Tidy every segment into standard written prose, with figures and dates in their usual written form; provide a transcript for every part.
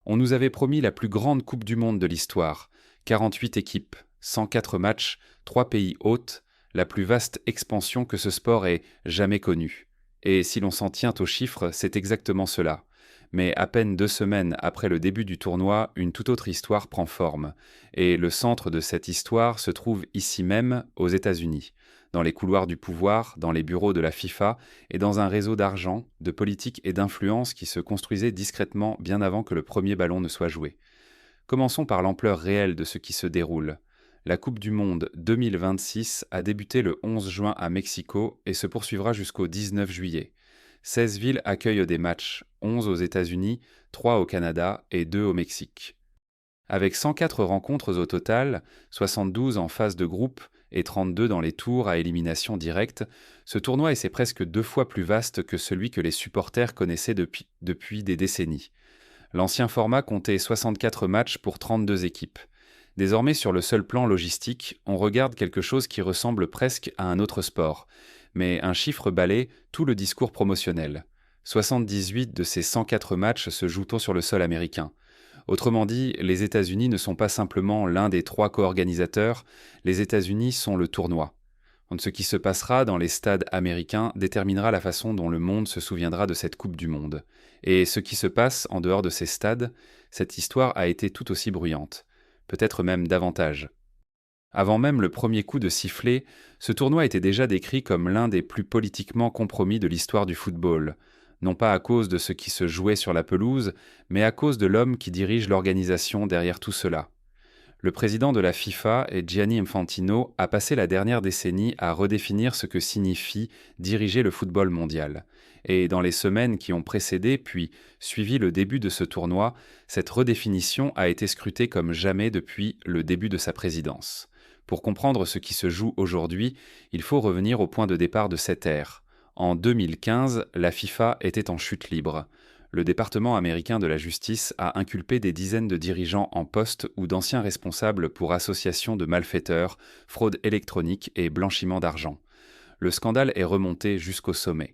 On nous avait promis la plus grande Coupe du Monde de l'histoire. 48 équipes, 104 matchs, 3 pays hôtes, la plus vaste expansion que ce sport ait jamais connue. Et si l'on s'en tient aux chiffres, c'est exactement cela. Mais à peine 2 semaines après le début du tournoi, une toute autre histoire prend forme. Et le centre de cette histoire se trouve ici même, aux États-Unis, dans les couloirs du pouvoir, dans les bureaux de la FIFA et dans un réseau d'argent, de politique et d'influence qui se construisait discrètement bien avant que le premier ballon ne soit joué. Commençons par l'ampleur réelle de ce qui se déroule. La Coupe du Monde 2026 a débuté le 11 juin à Mexico et se poursuivra jusqu'au 19 juillet. 16 villes accueillent des matchs, 11 aux États-Unis, 3 au Canada et 2 au Mexique. Avec 104 rencontres au total, 72 en phase de groupe et 32 dans les tours à élimination directe, ce tournoi est presque 2 fois plus vaste que celui que les supporters connaissaient depuis des décennies. L'ancien format comptait 64 matchs pour 32 équipes. Désormais, sur le seul plan logistique, on regarde quelque chose qui ressemble presque à un autre sport. Mais un chiffre balaie tout le discours promotionnel. 78 de ces 104 matchs se jouent sur le sol américain. Autrement dit, les États-Unis ne sont pas simplement l'un des 3 co-organisateurs, les États-Unis sont le tournoi. Ce qui se passera dans les stades américains déterminera la façon dont le monde se souviendra de cette Coupe du Monde. Et ce qui se passe en dehors de ces stades, cette histoire a été tout aussi bruyante, peut-être même davantage. Avant même le premier coup de sifflet, ce tournoi était déjà décrit comme l'un des plus politiquement compromis de l'histoire du football, non pas à cause de ce qui se jouait sur la pelouse, mais à cause de l'homme qui dirige l'organisation derrière tout cela. Le président de la FIFA, Gianni Infantino, a passé la dernière décennie à redéfinir ce que signifie diriger le football mondial. Et dans les semaines qui ont précédé puis suivi le début de ce tournoi, cette redéfinition a été scrutée comme jamais depuis le début de sa présidence. Pour comprendre ce qui se joue aujourd'hui, il faut revenir au point de départ de cette ère. En 2015, la FIFA était en chute libre. Le département américain de la justice a inculpé des dizaines de dirigeants en poste ou d'anciens responsables pour association de malfaiteurs, fraude électronique et blanchiment d'argent. Le scandale est remonté jusqu'au sommet.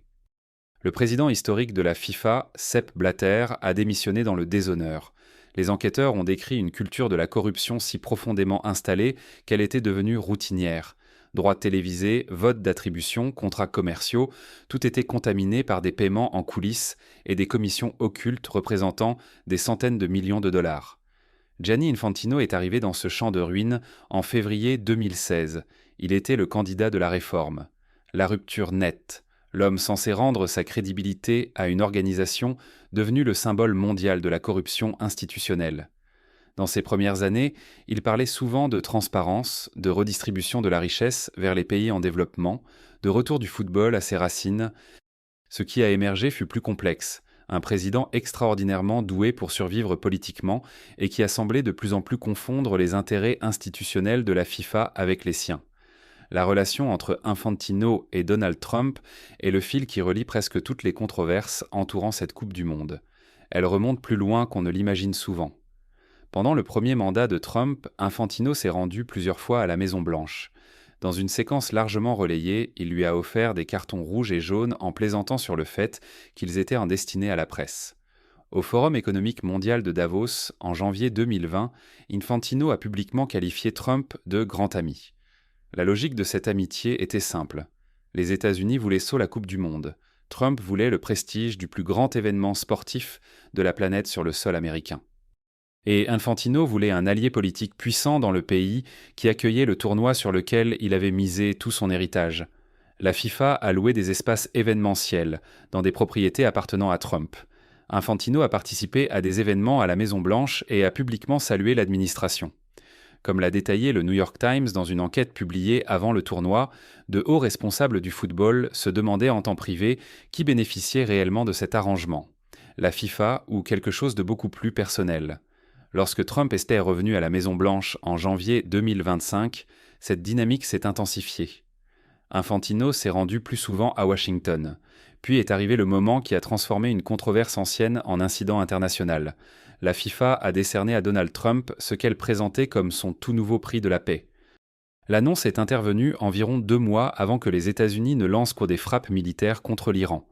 Le président historique de la FIFA, Sepp Blatter, a démissionné dans le déshonneur. Les enquêteurs ont décrit une culture de la corruption si profondément installée qu'elle était devenue routinière. Droits télévisés, votes d'attribution, contrats commerciaux, tout était contaminé par des paiements en coulisses et des commissions occultes représentant des centaines de millions de dollars. Gianni Infantino est arrivé dans ce champ de ruines en février 2016. Il était le candidat de la réforme. La rupture nette. L'homme censé rendre sa crédibilité à une organisation devenue le symbole mondial de la corruption institutionnelle. Dans ses premières années, il parlait souvent de transparence, de redistribution de la richesse vers les pays en développement, de retour du football à ses racines. Ce qui a émergé fut plus complexe, un président extraordinairement doué pour survivre politiquement et qui a semblé de plus en plus confondre les intérêts institutionnels de la FIFA avec les siens. La relation entre Infantino et Donald Trump est le fil qui relie presque toutes les controverses entourant cette Coupe du Monde. Elle remonte plus loin qu'on ne l'imagine souvent. Pendant le premier mandat de Trump, Infantino s'est rendu plusieurs fois à la Maison-Blanche. Dans une séquence largement relayée, il lui a offert des cartons rouges et jaunes en plaisantant sur le fait qu'ils étaient destinés à la presse. Au Forum économique mondial de Davos, en janvier 2020, Infantino a publiquement qualifié Trump de « grand ami ». La logique de cette amitié était simple. Les États-Unis voulaient la Coupe du Monde. Trump voulait le prestige du plus grand événement sportif de la planète sur le sol américain. Et Infantino voulait un allié politique puissant dans le pays qui accueillait le tournoi sur lequel il avait misé tout son héritage. La FIFA a loué des espaces événementiels dans des propriétés appartenant à Trump. Infantino a participé à des événements à la Maison-Blanche et a publiquement salué l'administration. Comme l'a détaillé le New York Times dans une enquête publiée avant le tournoi, de hauts responsables du football se demandaient en temps privé qui bénéficiait réellement de cet arrangement. La FIFA ou quelque chose de beaucoup plus personnel. Lorsque Trump était revenu à la Maison-Blanche en janvier 2025, cette dynamique s'est intensifiée. Infantino s'est rendu plus souvent à Washington. Puis est arrivé le moment qui a transformé une controverse ancienne en incident international. La FIFA a décerné à Donald Trump ce qu'elle présentait comme son tout nouveau prix de la paix. L'annonce est intervenue environ 2 mois avant que les États-Unis ne lancent des frappes militaires contre l'Iran.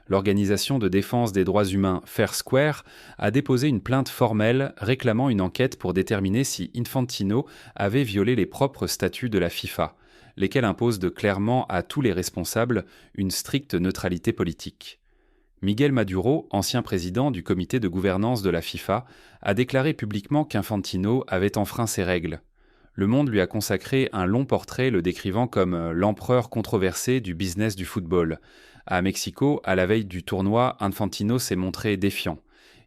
L'organisation de défense des droits humains Fair Square a déposé une plainte formelle réclamant une enquête pour déterminer si Infantino avait violé les propres statuts de la FIFA, lesquels imposent clairement à tous les responsables une stricte neutralité politique. Miguel Maduro, ancien président du comité de gouvernance de la FIFA, a déclaré publiquement qu'Infantino avait enfreint ses règles. Le Monde lui a consacré un long portrait le décrivant comme l'empereur controversé du business du football. À Mexico, à la veille du tournoi, Infantino s'est montré défiant.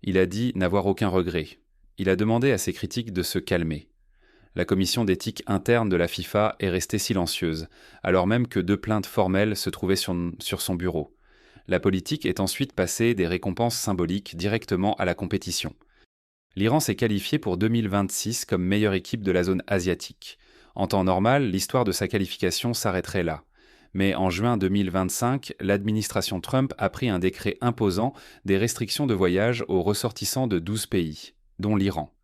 Il a dit n'avoir aucun regret. Il a demandé à ses critiques de se calmer. La commission d'éthique interne de la FIFA est restée silencieuse, alors même que 2 plaintes formelles se trouvaient sur son bureau. La politique est ensuite passée des récompenses symboliques directement à la compétition. L'Iran s'est qualifié pour 2026 comme meilleure équipe de la zone asiatique. En temps normal, l'histoire de sa qualification s'arrêterait là. Mais en juin 2025, l'administration Trump a pris un décret imposant des restrictions de voyage aux ressortissants de 12 pays, dont l'Iran.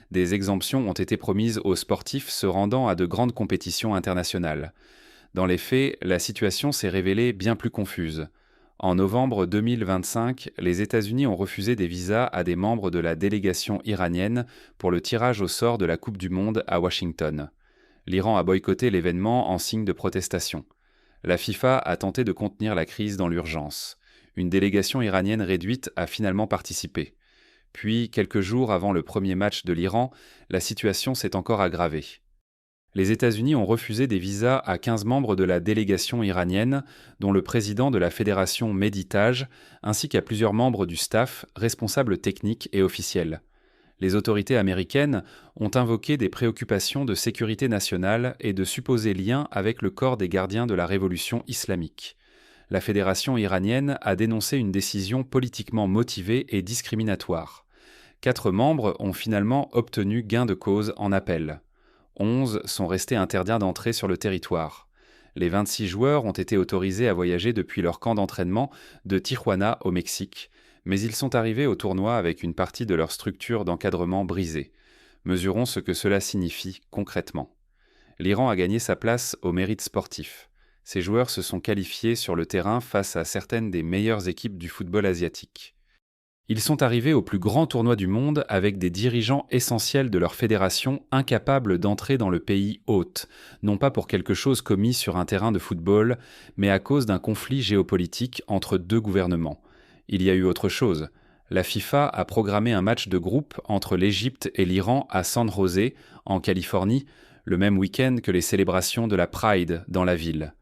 Des exemptions ont été promises aux sportifs se rendant à de grandes compétitions internationales. Dans les faits, la situation s'est révélée bien plus confuse. En novembre 2025, les États-Unis ont refusé des visas à des membres de la délégation iranienne pour le tirage au sort de la Coupe du Monde à Washington. L'Iran a boycotté l'événement en signe de protestation. La FIFA a tenté de contenir la crise dans l'urgence. Une délégation iranienne réduite a finalement participé. Puis, quelques jours avant le premier match de l'Iran, la situation s'est encore aggravée. Les États-Unis ont refusé des visas à 15 membres de la délégation iranienne, dont le président de la fédération Méditage, ainsi qu'à plusieurs membres du staff, responsables techniques et officiels. Les autorités américaines ont invoqué des préoccupations de sécurité nationale et de supposés liens avec le corps des gardiens de la révolution islamique. La fédération iranienne a dénoncé une décision politiquement motivée et discriminatoire. 4 membres ont finalement obtenu gain de cause en appel. 11 sont restés interdits d'entrer sur le territoire. Les 26 joueurs ont été autorisés à voyager depuis leur camp d'entraînement de Tijuana au Mexique, mais ils sont arrivés au tournoi avec une partie de leur structure d'encadrement brisée. Mesurons ce que cela signifie concrètement. L'Iran a gagné sa place au mérite sportif. Ses joueurs se sont qualifiés sur le terrain face à certaines des meilleures équipes du football asiatique. Ils sont arrivés au plus grand tournoi du monde avec des dirigeants essentiels de leur fédération incapables d'entrer dans le pays hôte, non pas pour quelque chose commis sur un terrain de football, mais à cause d'un conflit géopolitique entre 2 gouvernements. Il y a eu autre chose. La FIFA a programmé un match de groupe entre l'Égypte et l'Iran à San José, en Californie, le même week-end que les célébrations de la Pride dans la ville.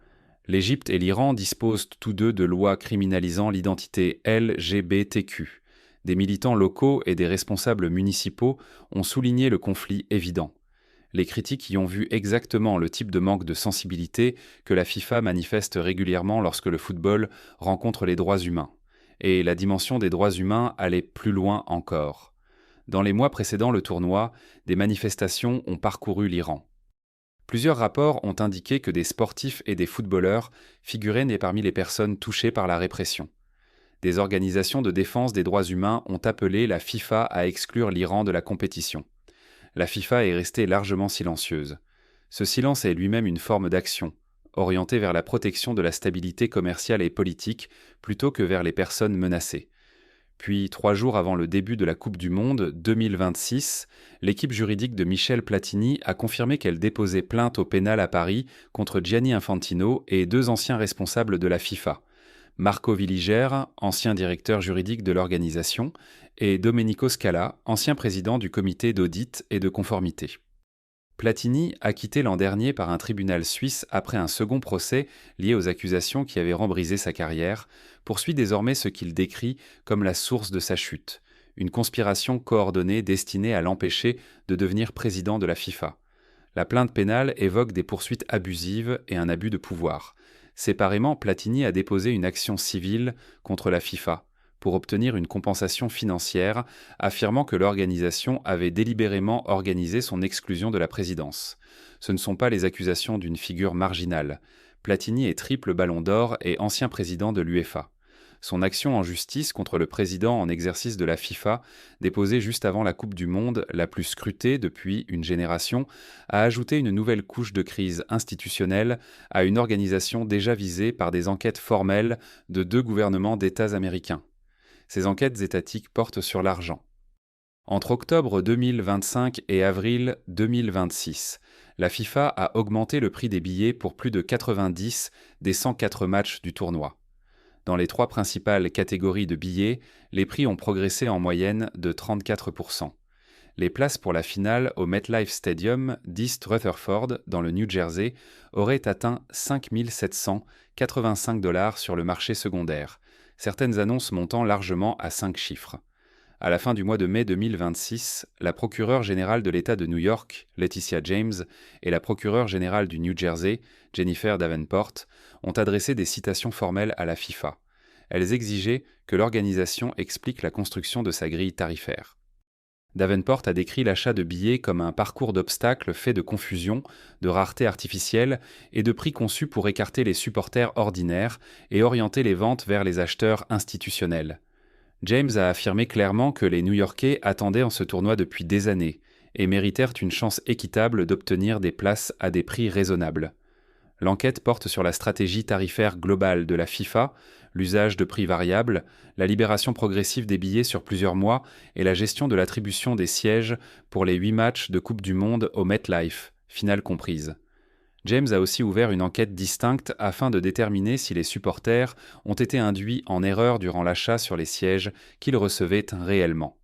L'Égypte et l'Iran disposent tous 2 de lois criminalisant l'identité LGBTQ. Des militants locaux et des responsables municipaux ont souligné le conflit évident. Les critiques y ont vu exactement le type de manque de sensibilité que la FIFA manifeste régulièrement lorsque le football rencontre les droits humains. Et la dimension des droits humains allait plus loin encore. Dans les mois précédant le tournoi, des manifestations ont parcouru l'Iran. Plusieurs rapports ont indiqué que des sportifs et des footballeurs figuraient parmi les personnes touchées par la répression. Des organisations de défense des droits humains ont appelé la FIFA à exclure l'Iran de la compétition. La FIFA est restée largement silencieuse. Ce silence est lui-même une forme d'action, orientée vers la protection de la stabilité commerciale et politique plutôt que vers les personnes menacées. Puis, 3 jours avant le début de la Coupe du Monde 2026, l'équipe juridique de Michel Platini a confirmé qu'elle déposait plainte au pénal à Paris contre Gianni Infantino et 2 anciens responsables de la FIFA. Marco Villiger, ancien directeur juridique de l'organisation, et Domenico Scala, ancien président du comité d'audit et de conformité. Platini, acquitté l'an dernier par un tribunal suisse après un second procès lié aux accusations qui avaient rembrisé sa carrière, poursuit désormais ce qu'il décrit comme la source de sa chute, une conspiration coordonnée destinée à l'empêcher de devenir président de la FIFA. La plainte pénale évoque des poursuites abusives et un abus de pouvoir. Séparément, Platini a déposé une action civile contre la FIFA pour obtenir une compensation financière, affirmant que l'organisation avait délibérément organisé son exclusion de la présidence. Ce ne sont pas les accusations d'une figure marginale. Platini est triple ballon d'or et ancien président de l'UEFA. Son action en justice contre le président en exercice de la FIFA, déposée juste avant la Coupe du Monde, la plus scrutée depuis une génération, a ajouté une nouvelle couche de crise institutionnelle à une organisation déjà visée par des enquêtes formelles de 2 gouvernements d'États américains. Ces enquêtes étatiques portent sur l'argent. Entre octobre 2025 et avril 2026, la FIFA a augmenté le prix des billets pour plus de 90 des 104 matchs du tournoi. Dans les 3 principales catégories de billets, les prix ont progressé en moyenne de 34%. Les places pour la finale au MetLife Stadium d'East Rutherford, dans le New Jersey, auraient atteint 5 785 $ sur le marché secondaire, certaines annonces montant largement à 5 chiffres. À la fin du mois de mai 2026, la procureure générale de l'État de New York, Letitia James, et la procureure générale du New Jersey, Jennifer Davenport, ont adressé des citations formelles à la FIFA. Elles exigeaient que l'organisation explique la construction de sa grille tarifaire. Davenport a décrit l'achat de billets comme un parcours d'obstacles fait de confusion, de rareté artificielle et de prix conçus pour écarter les supporters ordinaires et orienter les ventes vers les acheteurs institutionnels. James a affirmé clairement que les New-Yorkais attendaient en ce tournoi depuis des années et méritèrent une chance équitable d'obtenir des places à des prix raisonnables. L'enquête porte sur la stratégie tarifaire globale de la FIFA, l'usage de prix variables, la libération progressive des billets sur plusieurs mois et la gestion de l'attribution des sièges pour les 8 matchs de Coupe du Monde au MetLife, finale comprise. James a aussi ouvert une enquête distincte afin de déterminer si les supporters ont été induits en erreur durant l'achat sur les sièges qu'ils recevaient réellement.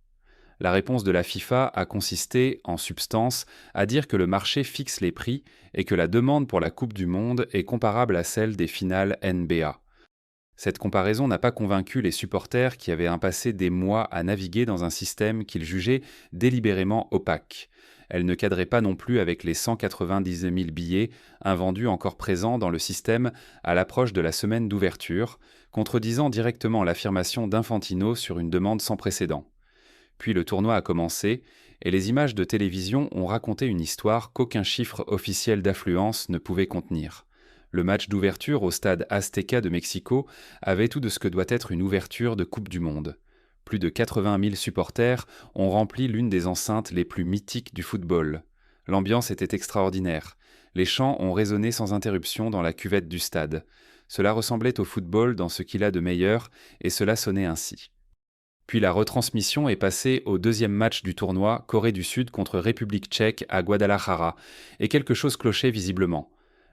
La réponse de la FIFA a consisté, en substance, à dire que le marché fixe les prix et que la demande pour la Coupe du Monde est comparable à celle des finales NBA. Cette comparaison n'a pas convaincu les supporters qui avaient passé des mois à naviguer dans un système qu'ils jugeaient délibérément opaque. Elle ne cadrait pas non plus avec les 190 000 billets invendus encore présents dans le système à l'approche de la semaine d'ouverture, contredisant directement l'affirmation d'Infantino sur une demande sans précédent. Puis le tournoi a commencé, et les images de télévision ont raconté une histoire qu'aucun chiffre officiel d'affluence ne pouvait contenir. Le match d'ouverture au stade Azteca de Mexico avait tout de ce que doit être une ouverture de Coupe du Monde. Plus de 80 000 supporters ont rempli l'une des enceintes les plus mythiques du football. L'ambiance était extraordinaire. Les chants ont résonné sans interruption dans la cuvette du stade. Cela ressemblait au football dans ce qu'il a de meilleur, et cela sonnait ainsi. Puis la retransmission est passée au 2e match du tournoi, Corée du Sud contre République tchèque à Guadalajara, et quelque chose clochait visiblement.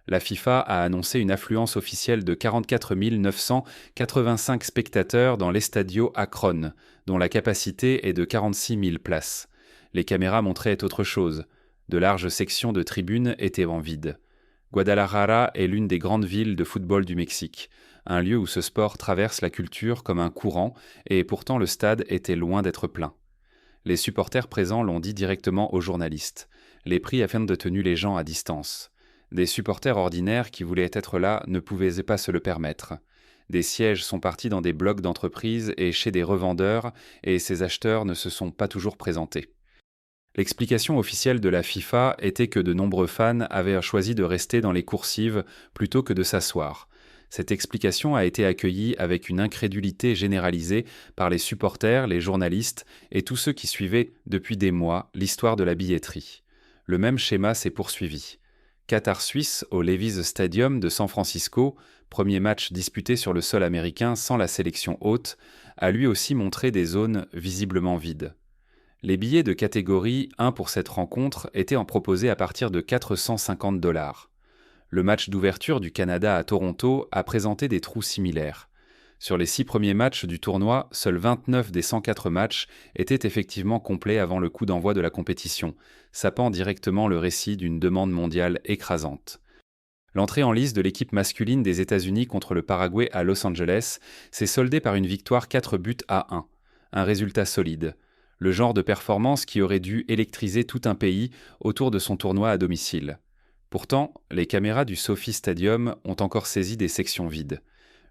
La FIFA a annoncé une affluence officielle de 44 985 spectateurs dans l'Estadio Akron, dont la capacité est de 46 000 places. Les caméras montraient autre chose. De larges sections de tribunes étaient en vide. Guadalajara est l'une des grandes villes de football du Mexique, un lieu où ce sport traverse la culture comme un courant, et pourtant le stade était loin d'être plein. Les supporters présents l'ont dit directement aux journalistes. Les prix afin de tenir les gens à distance. Des supporters ordinaires qui voulaient être là ne pouvaient pas se le permettre. Des sièges sont partis dans des blocs d'entreprises et chez des revendeurs, et ces acheteurs ne se sont pas toujours présentés. L'explication officielle de la FIFA était que de nombreux fans avaient choisi de rester dans les coursives plutôt que de s'asseoir. Cette explication a été accueillie avec une incrédulité généralisée par les supporters, les journalistes et tous ceux qui suivaient depuis des mois l'histoire de la billetterie. Le même schéma s'est poursuivi. Qatar-Suisse au Levi's Stadium de San Francisco, premier match disputé sur le sol américain sans la sélection hôte, a lui aussi montré des zones visiblement vides. Les billets de catégorie 1 pour cette rencontre étaient en proposés à partir de 450 $. Le match d'ouverture du Canada à Toronto a présenté des trous similaires. Sur les 6 premiers matchs du tournoi, seuls 29 des 104 matchs étaient effectivement complets avant le coup d'envoi de la compétition, sapant directement le récit d'une demande mondiale écrasante. L'entrée en lice de l'équipe masculine des États-Unis contre le Paraguay à Los Angeles s'est soldée par une victoire 4-1, un résultat solide. Le genre de performance qui aurait dû électriser tout un pays autour de son tournoi à domicile. Pourtant, les caméras du SoFi Stadium ont encore saisi des sections vides.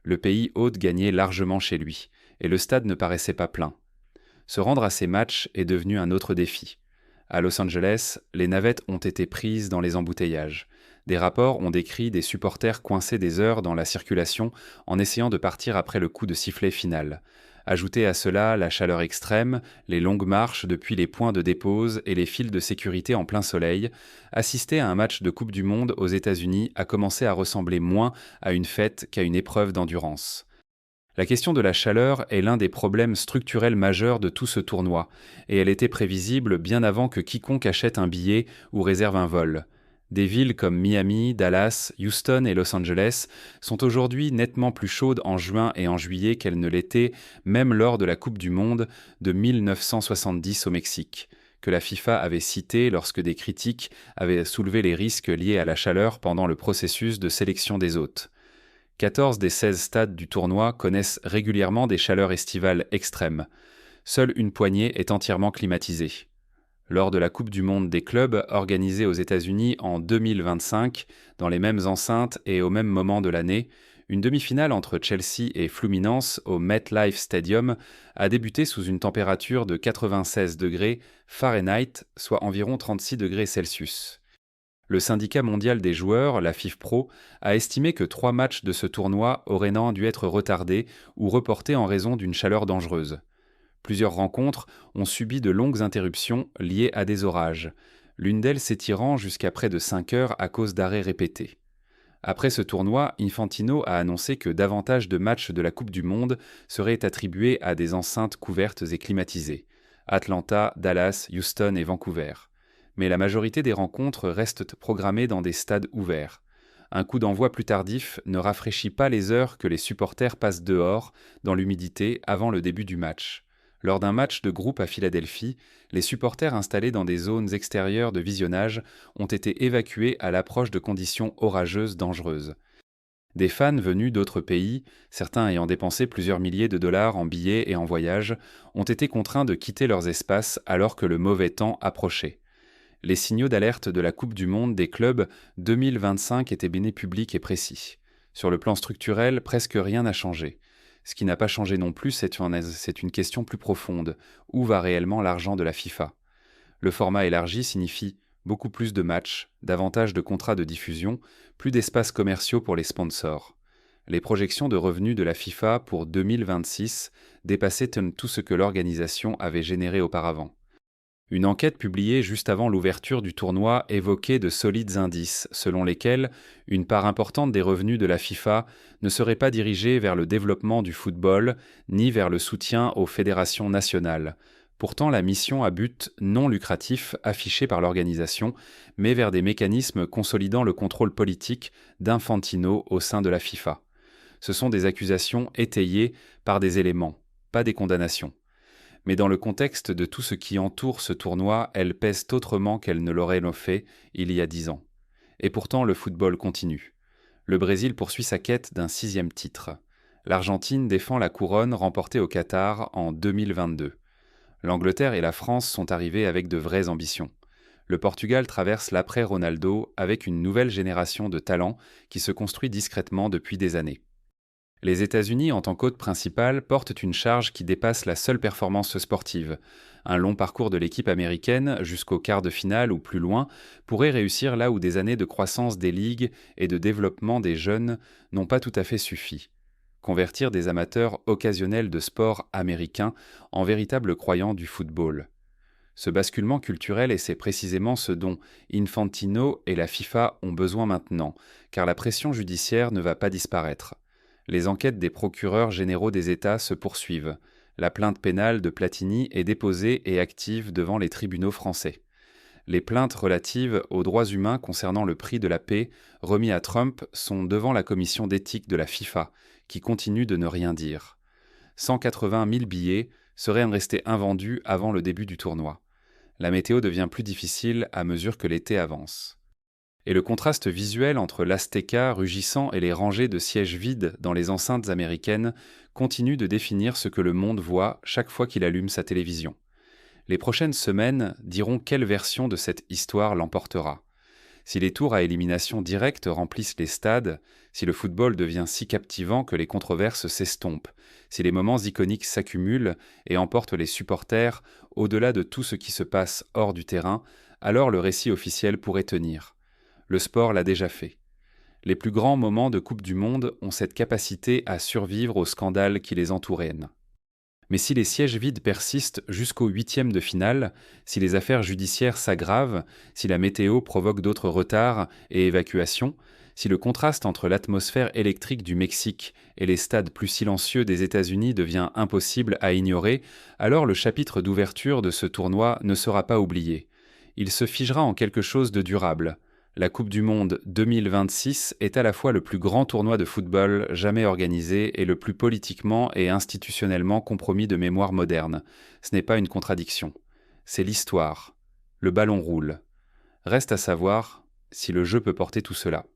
Le pays hôte gagnait largement chez lui, et le stade ne paraissait pas plein. Se rendre à ces matchs est devenu un autre défi. À Los Angeles, les navettes ont été prises dans les embouteillages. Des rapports ont décrit des supporters coincés des heures dans la circulation en essayant de partir après le coup de sifflet final. Ajoutez à cela la chaleur extrême, les longues marches depuis les points de dépose et les files de sécurité en plein soleil, assister à un match de Coupe du Monde aux États-Unis a commencé à ressembler moins à une fête qu'à une épreuve d'endurance. La question de la chaleur est l'un des problèmes structurels majeurs de tout ce tournoi, et elle était prévisible bien avant que quiconque achète un billet ou réserve un vol. Des villes comme Miami, Dallas, Houston et Los Angeles sont aujourd'hui nettement plus chaudes en juin et en juillet qu'elles ne l'étaient même lors de la Coupe du Monde de 1970 au Mexique, que la FIFA avait citée lorsque des critiques avaient soulevé les risques liés à la chaleur pendant le processus de sélection des hôtes. 14 des 16 stades du tournoi connaissent régulièrement des chaleurs estivales extrêmes. Seule une poignée est entièrement climatisée. Lors de la Coupe du Monde des clubs, organisée aux États-Unis en 2025, dans les mêmes enceintes et au même moment de l'année, une demi-finale entre Chelsea et Fluminense au MetLife Stadium a débuté sous une température de 96 degrés Fahrenheit, soit environ 36 degrés Celsius. Le syndicat mondial des joueurs, la FIFPro, a estimé que 3 matchs de ce tournoi auraient dû être retardés ou reportés en raison d'une chaleur dangereuse. Plusieurs rencontres ont subi de longues interruptions liées à des orages, l'une d'elles s'étirant jusqu'à près de 5 heures à cause d'arrêts répétés. Après ce tournoi, Infantino a annoncé que davantage de matchs de la Coupe du Monde seraient attribués à des enceintes couvertes et climatisées: Atlanta, Dallas, Houston et Vancouver. Mais la majorité des rencontres restent programmées dans des stades ouverts. Un coup d'envoi plus tardif ne rafraîchit pas les heures que les supporters passent dehors, dans l'humidité, avant le début du match. Lors d'un match de groupe à Philadelphie, les supporters installés dans des zones extérieures de visionnage ont été évacués à l'approche de conditions orageuses dangereuses. Des fans venus d'autres pays, certains ayant dépensé plusieurs milliers de dollars en billets et en voyages, ont été contraints de quitter leurs espaces alors que le mauvais temps approchait. Les signaux d'alerte de la Coupe du Monde des clubs 2025 étaient bien publics et précis. Sur le plan structurel, presque rien n'a changé. Ce qui n'a pas changé non plus, c'est une question plus profonde. Où va réellement l'argent de la FIFA ? Le format élargi signifie beaucoup plus de matchs, davantage de contrats de diffusion, plus d'espaces commerciaux pour les sponsors. Les projections de revenus de la FIFA pour 2026 dépassaient tout ce que l'organisation avait généré auparavant. Une enquête publiée juste avant l'ouverture du tournoi évoquait de solides indices, selon lesquels une part importante des revenus de la FIFA ne serait pas dirigée vers le développement du football, ni vers le soutien aux fédérations nationales. Pourtant, la mission à but non lucratif affichée par l'organisation, mais vers des mécanismes consolidant le contrôle politique d'Infantino au sein de la FIFA. Ce sont des accusations étayées par des éléments, pas des condamnations. Mais dans le contexte de tout ce qui entoure ce tournoi, elles pèsent autrement qu'elles ne l'auraient fait il y a 10 ans. Et pourtant, le football continue. Le Brésil poursuit sa quête d'un 6e titre. L'Argentine défend la couronne remportée au Qatar en 2022. L'Angleterre et la France sont arrivées avec de vraies ambitions. Le Portugal traverse l'après-Ronaldo avec une nouvelle génération de talents qui se construit discrètement depuis des années. Les États-Unis, en tant qu'hôte principal, portent une charge qui dépasse la seule performance sportive. Un long parcours de l'équipe américaine, jusqu'au quart de finale ou plus loin, pourrait réussir là où des années de croissance des ligues et de développement des jeunes n'ont pas tout à fait suffi. Convertir des amateurs occasionnels de sport américains en véritables croyants du football. Ce basculement culturel, et c'est précisément ce dont Infantino et la FIFA ont besoin maintenant, car la pression judiciaire ne va pas disparaître. Les enquêtes des procureurs généraux des États se poursuivent. La plainte pénale de Platini est déposée et active devant les tribunaux français. Les plaintes relatives aux droits humains concernant le prix de la paix remis à Trump sont devant la commission d'éthique de la FIFA, qui continue de ne rien dire. 180 000 billets seraient restés invendus avant le début du tournoi. La météo devient plus difficile à mesure que l'été avance. Et le contraste visuel entre l'Azteca rugissant et les rangées de sièges vides dans les enceintes américaines continue de définir ce que le monde voit chaque fois qu'il allume sa télévision. Les prochaines semaines diront quelle version de cette histoire l'emportera. Si les tours à élimination directe remplissent les stades, si le football devient si captivant que les controverses s'estompent, si les moments iconiques s'accumulent et emportent les supporters au-delà de tout ce qui se passe hors du terrain, alors le récit officiel pourrait tenir. Le sport l'a déjà fait. Les plus grands moments de Coupe du Monde ont cette capacité à survivre aux scandales qui les entourent. Mais si les sièges vides persistent jusqu'au huitième de finale, si les affaires judiciaires s'aggravent, si la météo provoque d'autres retards et évacuations, si le contraste entre l'atmosphère électrique du Mexique et les stades plus silencieux des États-Unis devient impossible à ignorer, alors le chapitre d'ouverture de ce tournoi ne sera pas oublié. Il se figera en quelque chose de durable. La Coupe du Monde 2026 est à la fois le plus grand tournoi de football jamais organisé et le plus politiquement et institutionnellement compromis de mémoire moderne. Ce n'est pas une contradiction. C'est l'histoire. Le ballon roule. Reste à savoir si le jeu peut porter tout cela.